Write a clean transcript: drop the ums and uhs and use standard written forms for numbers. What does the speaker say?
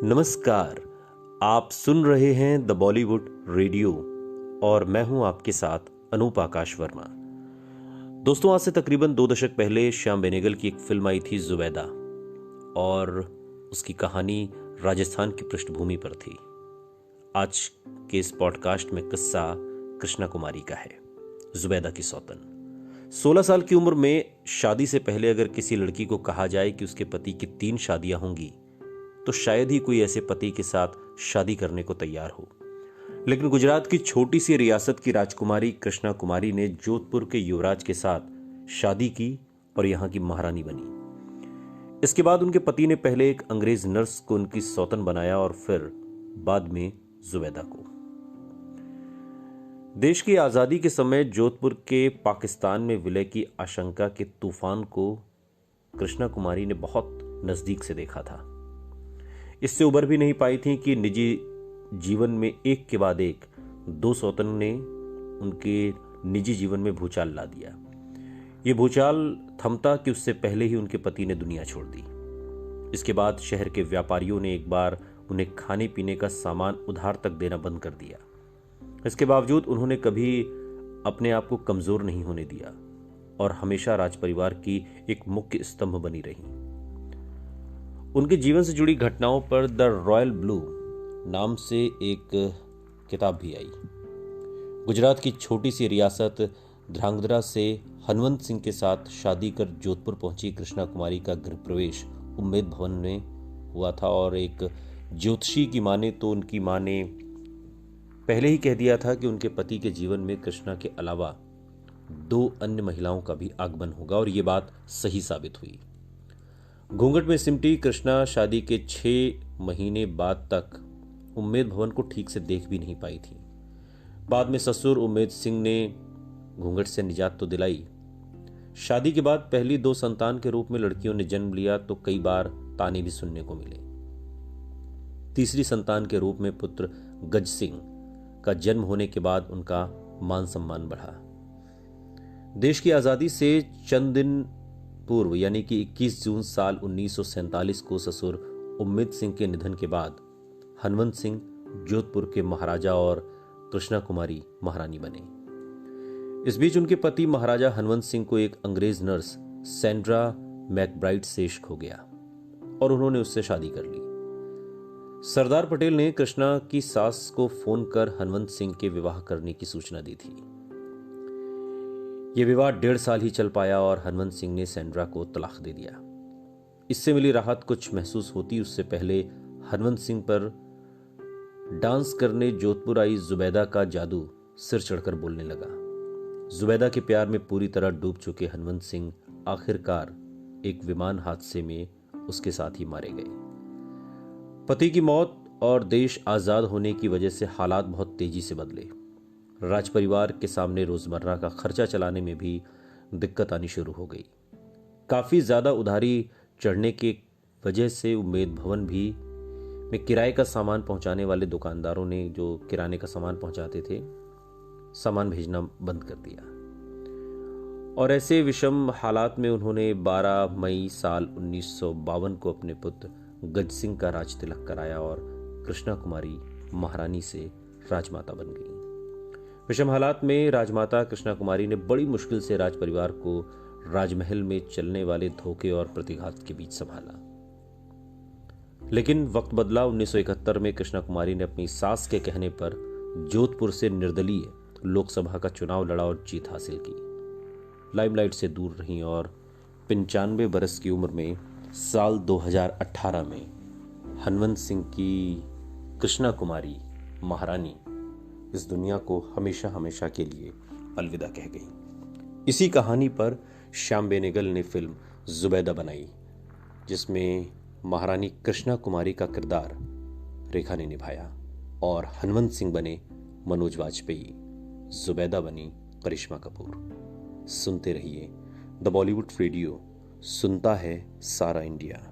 नमस्कार। आप सुन रहे हैं द बॉलीवुड रेडियो और मैं हूं आपके साथ अनूप आकाश वर्मा। दोस्तों, आज से तकरीबन 2 दशक पहले श्याम बेनेगल की एक फिल्म आई थी जुबैदा और उसकी कहानी राजस्थान की पृष्ठभूमि पर थी। आज के इस पॉडकास्ट में किस्सा कृष्णा कुमारी का है, जुबैदा की सौतन। 16 साल की उम्र में शादी से पहले अगर किसी लड़की को कहा जाए कि उसके पति की 3 शादियां होंगी तो शायद ही कोई ऐसे पति के साथ शादी करने को तैयार हो। लेकिन गुजरात की छोटी सी रियासत की राजकुमारी कृष्णा कुमारी ने जोधपुर के युवराज के साथ शादी की और यहां की महारानी बनी। इसके बाद उनके पति ने पहले एक अंग्रेज नर्स को उनकी सौतन बनाया और फिर बाद में जुबैदा को। देश की आजादी के समय जोधपुर के पाकिस्तान में विलय की आशंका के तूफान को कृष्णा कुमारी ने बहुत नजदीक से देखा था। इससे उबर भी नहीं पाई थी कि निजी जीवन में एक के बाद एक 2 सौतन ने उनके निजी जीवन में भूचाल ला दिया। यह भूचाल थमता कि उससे पहले ही उनके पति ने दुनिया छोड़ दी। इसके बाद शहर के व्यापारियों ने एक बार उन्हें खाने पीने का सामान उधार तक देना बंद कर दिया। इसके बावजूद उन्होंने कभी अपने आप को कमजोर नहीं होने दिया और हमेशा राजपरिवार की एक मुख्य स्तंभ बनी रही। उनके जीवन से जुड़ी घटनाओं पर द रॉयल ब्लू नाम से एक किताब भी आई। गुजरात की छोटी सी रियासत ध्रांगध्रा से हनवंत सिंह के साथ शादी कर जोधपुर पहुंची कृष्णा कुमारी का गृह प्रवेश उम्मेद भवन में हुआ था और एक ज्योतिषी की माने तो उनकी मां ने पहले ही कह दिया था कि उनके पति के जीवन में कृष्णा के अलावा 2 अन्य महिलाओं का भी आगमन होगा और ये बात सही साबित हुई। घूंघट में सिमटी कृष्णा शादी के 6 महीने बाद तक उम्मेद भवन को ठीक से देख भी नहीं पाई थी। बाद में ससुर उम्मेद सिंह ने घूंघट से निजात तो दिलाई। शादी के बाद पहली 2 संतान के रूप में लड़कियों ने जन्म लिया तो कई बार ताने भी सुनने को मिले। तीसरी संतान के रूप में पुत्र गज सिंह का जन्म होने के बाद उनका मान सम्मान बढ़ा। देश की आजादी से चंद दिन पूर्व यानी कि 21 जून साल 1947 को ससुर उम्मेद सिंह के निधन के बाद हनवंत सिंह जोधपुर के महाराजा और कृष्णा कुमारी महारानी बने। इस बीच उनके पति महाराजा हनवंत सिंह को एक अंग्रेज नर्स सैंड्रा मैकब्राइड से इश्क हो गया और उन्होंने उससे शादी कर ली। सरदार पटेल ने कृष्णा की सास को फोन कर हनवंत सिंह के विवाह करने की सूचना दी थी। यह विवाह 1.5 साल ही चल पाया और हनवंत सिंह ने सैंड्रा को तलाक दे दिया। इससे मिली राहत कुछ महसूस होती उससे पहले हनवंत सिंह पर डांस करने जोधपुर आई जुबैदा का जादू सिर चढ़कर बोलने लगा। जुबैदा के प्यार में पूरी तरह डूब चुके हनवंत सिंह आखिरकार एक विमान हादसे में उसके साथ ही मारे गए। पति की मौत और देश आजाद होने की वजह से हालात बहुत तेजी से बदले। राजपरिवार के सामने रोजमर्रा का खर्चा चलाने में भी दिक्कत आनी शुरू हो गई। काफी ज्यादा उधारी चढ़ने की वजह से उम्मेद भवन भी में किराए का सामान पहुंचाने वाले दुकानदारों ने जो किराने का सामान पहुंचाते थे सामान भेजना बंद कर दिया और ऐसे विषम हालात में उन्होंने 12 मई साल 1952 को अपने पुत्र गज सिंह का राज तिलक कराया और कृष्णा कुमारी महारानी से राजमाता बन गई। विषम हालात में राजमाता कृष्णा कुमारी ने बड़ी मुश्किल से राजपरिवार को राजमहल में चलने वाले धोखे और प्रतिघात के बीच संभाला। लेकिन वक्त बदला। 1971 में कृष्णा कुमारी ने अपनी सास के कहने पर जोधपुर से निर्दलीय लोकसभा का चुनाव लड़ा और जीत हासिल की। लाइमलाइट से दूर रहीं और 95 बरस की उम्र में साल 2018 में हनवंत सिंह की कृष्णा कुमारी महारानी इस दुनिया को हमेशा हमेशा के लिए अलविदा कह गई। इसी कहानी पर श्याम बेनेगल ने फिल्म जुबैदा बनाई जिसमें महारानी कृष्णा कुमारी का किरदार रेखा ने निभाया और हनवंत सिंह बने मनोज वाजपेयी, जुबैदा बनी करिश्मा कपूर। सुनते रहिए द बॉलीवुड रेडियो, सुनता है सारा इंडिया।